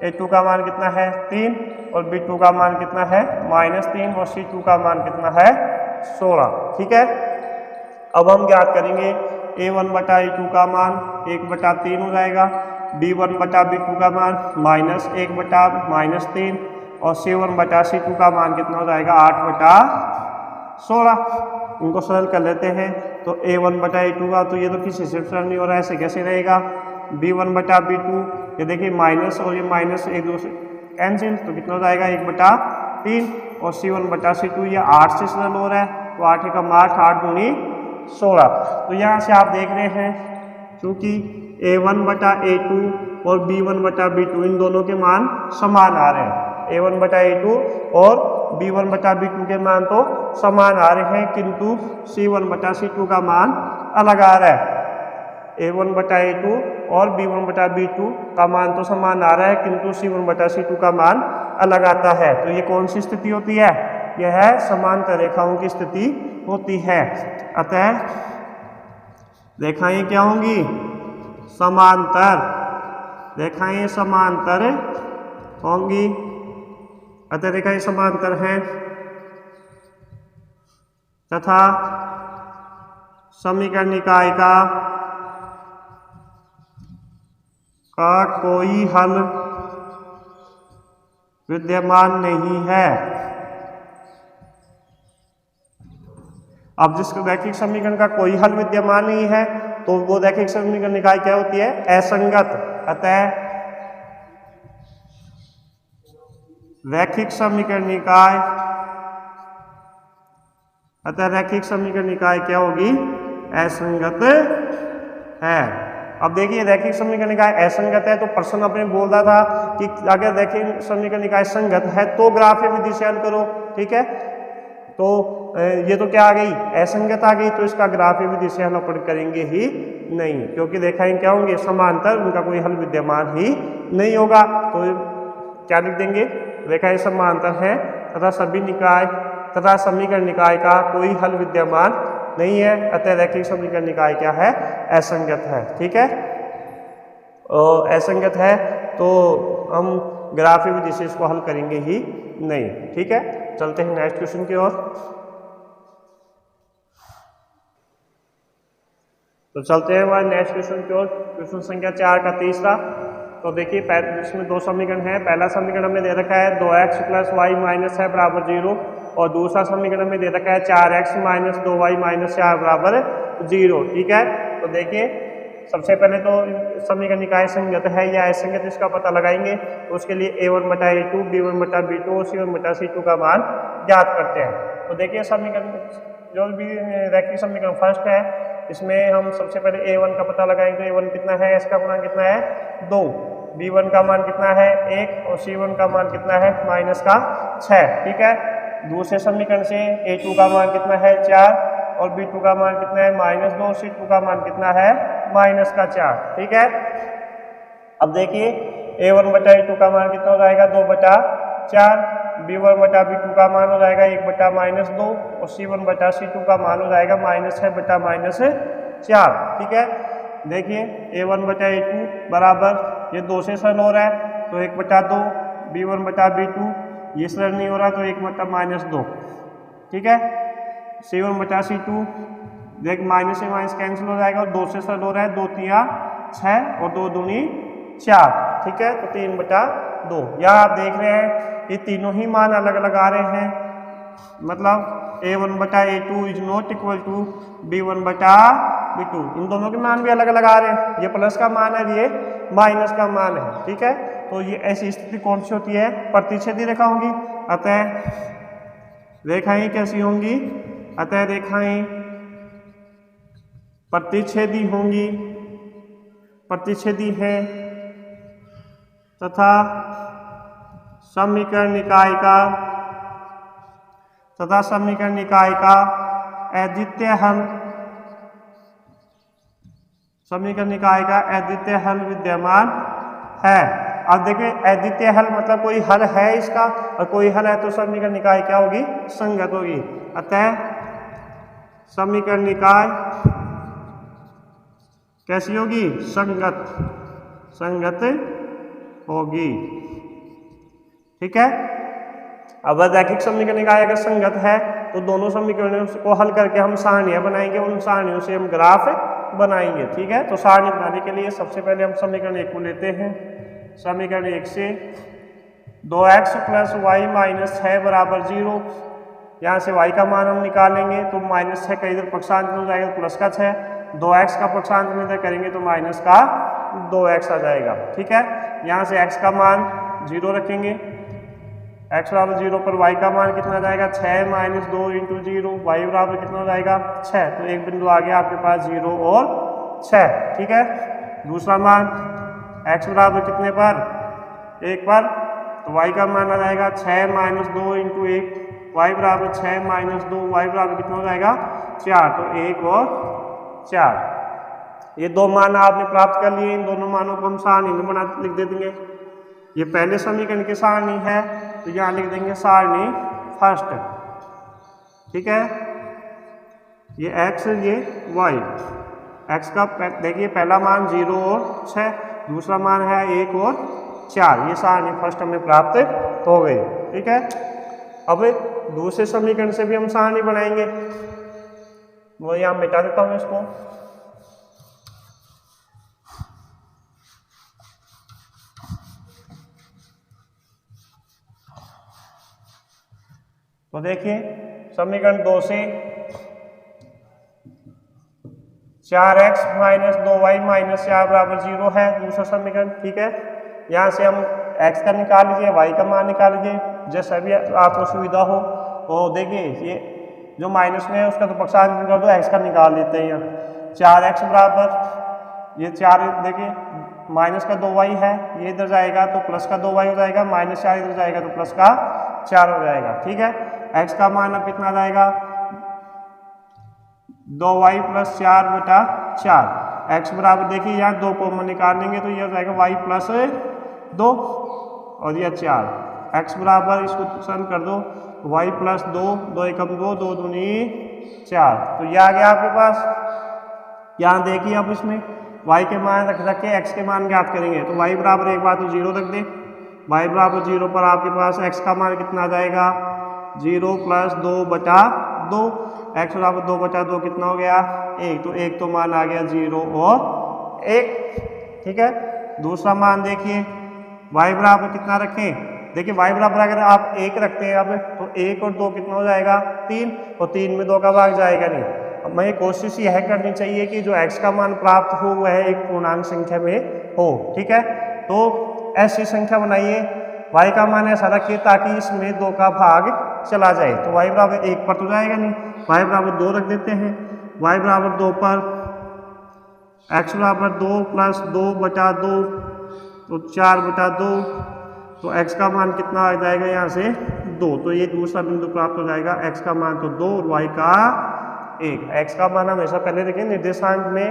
a2 का मान कितना है 3 और b2 का मान कितना है -3 और c2 का मान कितना है 16। ठीक है, अब हम ज्ञात करेंगे a1/a2 का मान 1/3 हो जाएगा, b1/b2 का मान -1/-3 और c1/c2 का मान कितना हो जाएगा 8/16। इनको सरल कर लेते हैं। तो a1/a2 का तो ये तो किसी से सरल नहीं हो रहा है, ऐसे कैसे रहेगा। b1/b2 ये देखिए माइनस और ये माइनस एक दूसरे कैंसिल, तो कितना हो जाएगा 1/3 और c1/c2 ये 8 से सरल हो रहा है, तो 8 का 8, 8 दूनी 16। तो यहाँ से आप देख रहे हैं क्योंकि a1/a2 और b1/b2 इन दोनों के मान समान आ रहे हैं। a1/a2 और b1/b2 के मान तो समान आ रहे हैं, किंतु c1/c2 का मान अलग आ रहा है। a1/a2 और b1/b2 का मान तो समान आ रहा है, किंतु c1/c2 का मान अलग आता है। तो ये कौन सी स्थिति होती है, यह है समांतर रेखाओं की स्थिति होती है। अतः रेखाएं क्या होंगी, समांतर। रेखाएं समांतर होंगी, अतः रेखाएं समांतर हैं तथा समीकरण निकाय का कोई हल विद्यमान नहीं है। अब जिस रैखिक समीकरण का कोई हल विद्यमान नहीं है तो वो रैखिक समीकरण निकाय क्या होती है, असंगत। अतः रैखिक समीकरण निकाय क्या होगी, असंगत है। अब देखिए रैखिक समीकरण निकाय असंगत है, तो प्रश्न अपने बोल रहा था कि अगर रैखिक समीकरण निकाय संगत है तो ग्राफीय विधि से हल करो। ठीक है, तो ये तो क्या आ गई, असंगत आ गई, तो इसका ग्राफीय विधि से हल अपन करेंगे ही नहीं, क्योंकि रेखाएं क्या होंगे, समांतर, उनका कोई हल विद्यमान ही नहीं होगा। तो क्या लिख देंगे, रेखाएं समांतर है तथा सभी निकाय तथा समीकरण निकाय का कोई हल विद्यमान नहीं है, अतः रैखिक समीकरण निकाय क्या है, असंगत है। ठीक है, असंगत है तो हम ग्राफीय विधि से इसको हल करेंगे ही नहीं। ठीक है, चलते हैं नेक्स्ट क्वेश्चन की ओर। तो चलते हैं हमारे नेक्स्ट क्वेश्चन की ओर, क्वेश्चन संख्या 4 का तीसरा। तो देखिए इसमें दो समीकरण है। पहला समीकरण हमें दे रखा है 2x + y - है बराबर 0 और दूसरा समीकरण में दे रखा है 4x - 2y - 4 बराबर 0। ठीक है, तो देखिए सबसे पहले तो समीकरण निकाय संगत है या असंगत इसका पता लगाएंगे। तो उसके लिए a1/a2, b1/b2 और c1/c2 का मान ज्ञात करते हैं। तो देखिए समीकरण जो भी रैखिक समीकरण फर्स्ट है, इसमें हम सबसे पहले a1 का पता लगाएंगे। तो a1 कितना है, इसका मान कितना है 2, b1 का मान कितना है 1 और c1 का मान कितना है -6। ठीक है, दूसरे समीकरण से a2 का मान कितना है 4 और b2 का मान कितना है -2, c2 का मान कितना है -4। ठीक है, अब देखिए a1/a2 का मान कितना हो जाएगा 2/4, b1/b2 का मान हो जाएगा 1/-2 और c1/c2 का मान हो जाएगा -6/-4। ठीक है, देखिए a1/a2 बराबर ये 2 से सरल हो रहा है तो 1/2, b1/b2 ये सरल नहीं हो रहा तो 1/-2। ठीक है, c1/c2 देख माइनस से माइनस कैंसिल हो जाएगा और 2 से सरल हो रहा है 2 3 6 और 2 दूनी 4। ठीक है, तो 3/2। यहाँ आप देख रहे हैं ये तीनों ही मान अलग अलग आ रहे हैं, मतलब a1/a2 is not equal to b1/b2। इन दोनों के मान भी अलग अलग आ रहे हैं, ये प्लस का मान है, ये माइनस का मान है। ठीक है, तो ये ऐसी स्थिति कौन सी होती है, प्रतिच्छेदी रेखा होंगी। अतः रेखाएं कैसी होंगी, अतः रेखाएं प्रतिच्छेदी होंगी, प्रतिच्छेदी है तथा समीकरण निकाय का अद्वितीय हल, समीकरण निकाय का अद्वितीय हल विद्यमान है। अब देखिए अद्वितीय हल मतलब कोई हल है इसका, और कोई हल है तो समीकरण निकाय क्या होगी, संगत होगी। अतः समीकरण निकाय कैसी होगी, संगत होगी। ठीक है, अब रैखिक समीकरण निकाय अगर संगत है तो दोनों समीकरणों को हल करके हम सारणियां बनाएंगे, उन सारणियों से हम ग्राफ बनाएंगे। ठीक है, तो सारणी बनाने के लिए सबसे पहले हम समीकरण 1 को लेते हैं। समीकरण 1 से 2x + y - है बराबर 0, यहाँ से y का मान हम निकालेंगे तो -6 का इधर पक्षांतर हो जाएगा तो प्लस का 6, 2x का पक्षांतर इधर करेंगे तो माइनस का 2x आ जाएगा। ठीक है, यहाँ से x का मान 0 रखेंगे, x बराबर 0 पर y का मान कितना जाएगा 6 - 2 × 0, y बराबर कितना हो जाएगा 6। तो एक बिंदु आ गया आपके पास 0 और 6। ठीक है, दूसरा मान x बराबर कितने पर 1 पर, तो y का मान आ जाएगा 6 - 2 × 1, y बराबर 6 - 2, y बराबर कितना हो जाएगा 4। तो 1 और 4, ये दो मान आपने प्राप्त कर लिए। इन दोनों मानों को हम सारणी में बना लिख दे देंगे। ये पहले समीकरण की सारणी है तो यहाँ लिख देंगे सारणी फर्स्ट। ठीक है, ये x ये y, x का देखिए पहला मान 0 और 6, दूसरा मान है 1 और 4, ये सारणी फर्स्ट हमें प्राप्त हो गई। ठीक है, अब दूसरे समीकरण से भी हम सारणी बनाएंगे, वो यहाँ मिटा देता हूँ इसको। तो देखिए समीकरण 2 से 4x - 2y - 4 बराबर 0 है दूसरा समीकरण। ठीक है, यहाँ से हम x का निकाल लीजिए, y का मान निकाल लीजिए, जैसा भी आपको सुविधा हो। तो देखिए ये जो माइनस में है उसका तो पक्षांतर कर दो, x का निकाल लेते हैं। यहाँ 4x बराबर ये 4, देखिए माइनस का 2y है, ये इधर जाएगा तो प्लस का 2y हो जाएगा, -4 इधर जाएगा तो प्लस का 4 हो जाएगा। ठीक है, x का मान अब कितना जाएगा 2y + 4/4। x बराबर देखिए यहाँ 2 कॉमन निकाल लेंगे तो ये हो जाएगा y + 2 और यह 4। x बराबर इसको सरल कर दो y + 2, 2 × 2, 2 दूनी 4। तो ये आ गया आपके पास। यहाँ देखिए अब इसमें y के मान रख के x के मान ज्ञात करेंगे। तो y बराबर एक बार तो 0 रख दे। y बराबर 0 पर आपके पास x का मान कितना आ जाएगा 0 प्लस 2/2। x बराबर 2/2 कितना हो गया 1। तो 1 तो मान आ गया 0 और 1। ठीक है। दूसरा मान देखिए y बराबर कितना रखें। देखिए y बराबर अगर आप 1 रखते हैं अब तो 1 और 2 कितना हो जाएगा 3। और 3 में 2 का भाग जाएगा नहीं। अब मैं कोशिश यह करनी चाहिए कि जो x का मान प्राप्त हो वह एक पूर्णांक संख्या में हो। ठीक है। तो ऐसी संख्या बनाइए y का मान ऐसा रखिए ताकि इसमें 2 का भाग चला जाए। तो y बराबर 1 पर तो जाएगा नहीं, y बराबर 2 रख देते हैं। y बराबर 2 पर x बराबर 2 प्लस 2/2 तो 4/2। तो x का मान कितना आ जाएगा यहाँ से 2। तो ये दूसरा बिंदु प्राप्त हो जाएगा। x का मान तो 2 और y का 1। x का मान हमेशा पहले देखिए निर्देशांक में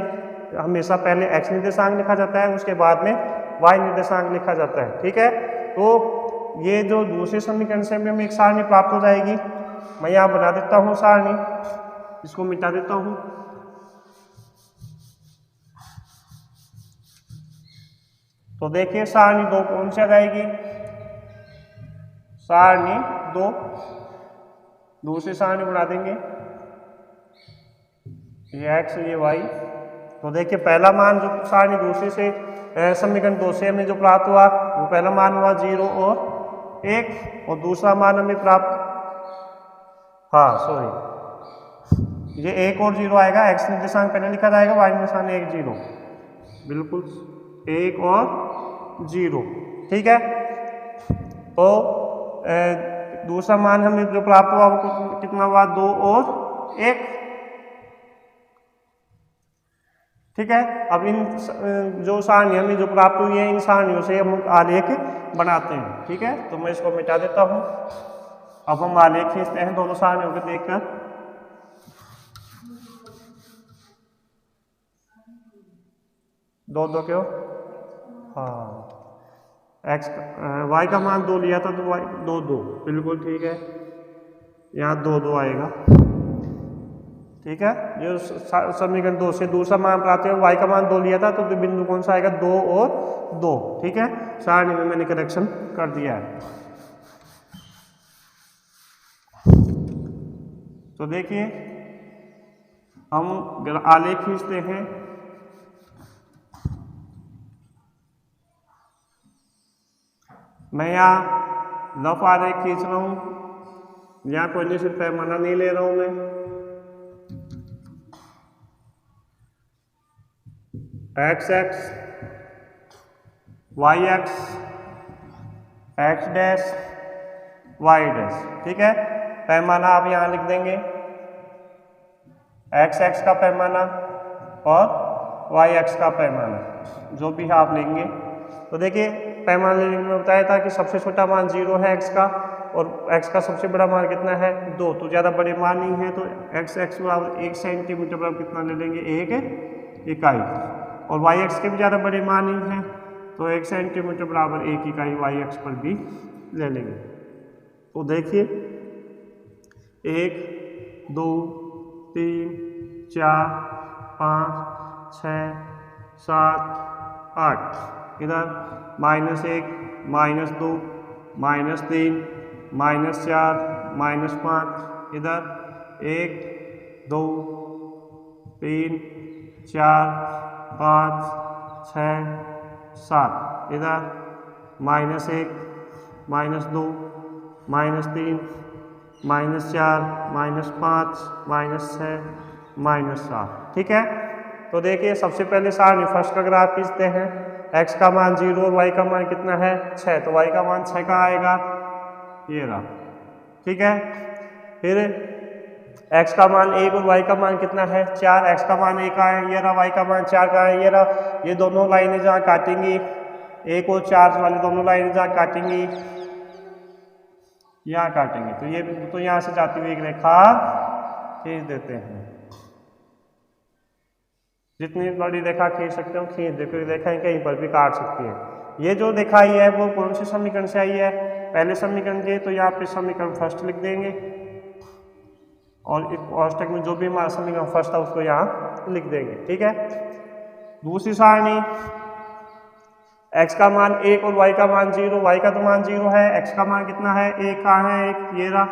हमेशा पहले x निर्देशांक लिखा जाता है, उसके बाद में y निर्देशांक लिखा जाता है। ठीक है। तो ये जो दूसरे समीकरण से हमें एक सारणी प्राप्त हो जाएगी। मैं यहाँ बना देता हूँ सारणी, इसको मिटा देता हूँ। तो देखिए सारणी 2 कौन सी आ जाएगी, सारणी 2। दूसरी सारणी बना देंगे, ये x ये y। तो देखिए पहला मान जो सारणी दूसरी से समीकरण 2 से हमें जो प्राप्त हुआ वो पहला मान हुआ 0 और 1। और दूसरा मान हमें प्राप्त ये 1 और 0 आएगा। x निर्देशांक पहले लिखा जाएगा, y निर्देशांक 1 0 बिल्कुल 1 और 0। ठीक है। तो दूसरा मान हमें जो प्राप्त हुआ वो कितना हुआ 2 और 1। ठीक है। अब इन जो सारणी हमें जो प्राप्त हुई है इन सारणियों से हम आलेख बनाते हैं। ठीक है। तो मैं इसको मिटा देता हूं। अब हम आलेख खींचते हैं दोनों सारणियों को देखकर। दो क्यों, हाँ x y का मान 2 लिया था तो y 2 बिल्कुल ठीक है, यहाँ 2 आएगा। ठीक है। जो समीकरण 2 से दूसरा मान प्राप्त है y का मान 2 लिया था तो बिंदु कौन सा आएगा 2 और 2। ठीक है। सारणी में मैंने करेक्शन कर दिया है। तो देखिए हम आलेख खींचते हैं। मैं यहाँ लफ आलेख खींच रहा हूं, यहाँ कोई निश्चित पैमाना नहीं ले रहा हूं मैं। x y x dash y dash. ठीक है। पैमाना आप यहाँ लिख देंगे, x का पैमाना और y का पैमाना जो भी आप लेंगे। तो देखिए पैमाना लेने में बताया था कि सबसे छोटा मान 0 है x का और x का सबसे बड़ा मान कितना है 2। तो ज़्यादा बड़े मान नहीं है तो x बराबर 1 सेंटीमीटर बराबर कितना ले लेंगे 1 इकाई। और y के भी ज़्यादा बड़े मान नहीं है तो 1 सेंटीमीटर बराबर 1 इकाई y पर भी ले लेंगे। तो देखिए 1 2 3 4 5 6 7 8 इधर -1 -2 -3 -4 -5 इधर 1 2 3 4 5 6 7 इधर -1 -2 -3 -4 -5 -6 -7। ठीक है। तो देखिए सबसे पहले सारणी फर्स्ट का ग्राफ खींचते हैं। x का मान 0 और y का मान कितना है 6। तो y का मान 6 का आएगा, ये रहा। ठीक है। फिर x का मान 1 और y का मान कितना है 4। x का मान 1 का है, ये रहा। y का मान 4 का है, ये रहा। ये दोनों लाइनें जहाँ काटेंगी 1 और 4 वाली दोनों लाइनें जहाँ काटेंगी यहाँ काटेंगे तो ये तो यहाँ से जाती हुई एक रेखा खींच देते हैं। जितनी बड़ी रेखा खींच सकते हो खींच दे, कोई रेखाएं कहीं पर भी काट सकती है। ये जो रेखा आई है वो कौन से समीकरण से आई है पहले समीकरण के। तो यहाँ पे समीकरण फर्स्ट लिख देंगे। और इस कोष्टक में जो भी हमारा समीकरण फर्स्ट था उसको यहाँ लिख देंगे। ठीक है, दूसरी सारणी x का मान 1 और y का मान 0, y का तो मान 0 है, x का मान कितना है 1, कहाँ है 1, ये रहा।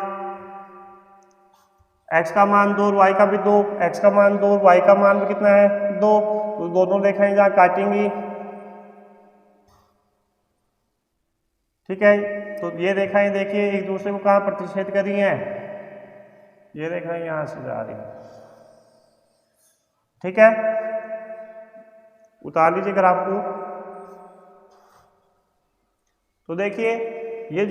x का मान 2 और y का भी 2, x का मान 2 और y का मान भी कितना है 2, तो दोनों रेखाएं जहाँ काटेंगी। ठीक है, तो ये रेखाएं देखिए एक दूसरे को कहाँ प्रतिच्छेद कर रही हैं, ये रेखाएं यहां से जा रही हैं। ठीक है, उतार लीजिए ग्राफ को। तो देखिए ये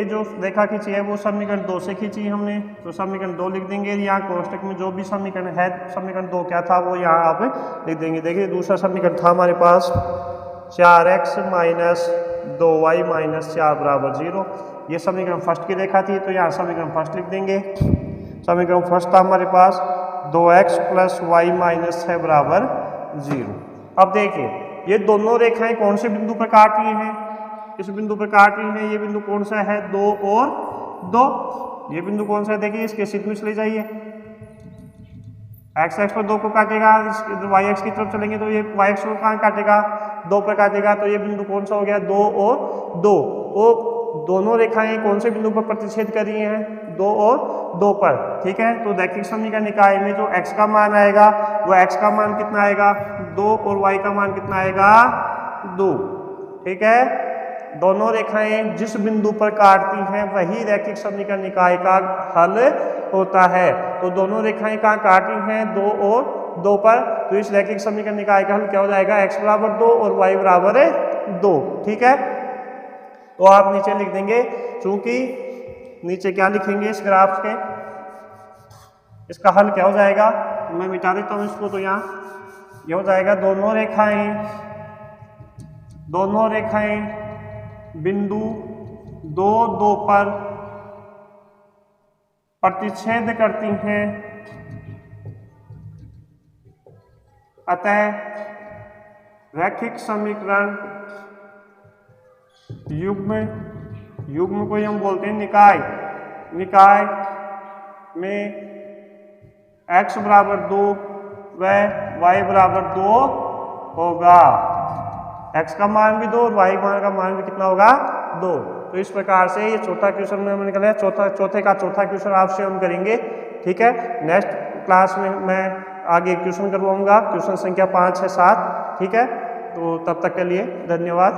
जो रेखा खींची है वो समीकरण 2 से खींची हमने, तो समीकरण 2 लिख देंगे। यहाँ कोष्टक में जो भी समीकरण है, समीकरण 2 क्या था वो यहाँ आप लिख देंगे। देखिए दूसरा समीकरण था हमारे पास 4x माइनस 2y माइनस 4 बराबर 0, ये समीकरण फर्स्ट की रेखा थी, तो यहाँ समीकरण फर्स्ट लिख देंगे। समीकरण फर्स्ट था हमारे पास 2x प्लस वाई माइनस 6 बराबर 0। अब देखिए ये दोनों रेखाएं कौन से बिंदु पर काट रही हैं, इस बिंदु पर काट रही हैं। ये बिंदु कौन सा है 2 और 2, ये बिंदु कौन सा है देखिए, इसके सीध में चले जाइए, x पर 2 को काटेगा, y x की तरफ चलेंगे तो ये y x को कहाँ काटेगा 2 पर काटेगा, तो ये बिंदु कौन सा हो गया 2 और 2। वो दोनों रेखाएं कौन से बिंदु पर प्रतिच्छेद कर रही हैं 2 और 2 पर। ठीक है, तो रैखिक समीकरण निकाय में जो x का मान आएगा वो x का मान कितना आएगा 2 और y का मान कितना आएगा 2। ठीक है, दोनों रेखाएं जिस बिंदु पर काटती हैं वही रैखिक समीकरण निकाय का हल होता है। तो दोनों रेखाएं कहाँ काट रही हैं 2 और 2 पर, तो इस रैखिक समीकरण निकाय का हल क्या हो जाएगा x बराबर 2 और y बराबर 2। ठीक है, तो आप नीचे लिख देंगे, चूंकि नीचे क्या लिखेंगे इस ग्राफ के, इसका हल क्या हो जाएगा, मैं मिटा देता हूं इसको, तो यहाँ ये हो जाएगा दोनों रेखाएं बिंदु 2, 2 पर प्रतिच्छेद करती हैं, अतः रैखिक समीकरण युग्म को हम बोलते हैं निकाय में x बराबर 2 व y बराबर 2 होगा। x का मान भी 2 और y का मान भी कितना होगा 2। तो इस प्रकार से ये चौथा क्वेश्चन में हमने निकाला, चौथे का चौथा क्वेश्चन आपसे हम करेंगे। ठीक है, नेक्स्ट क्लास में मैं आगे क्वेश्चन करवाऊंगा, क्वेश्चन संख्या 5 है 7। ठीक है, तो तब तक के लिए धन्यवाद।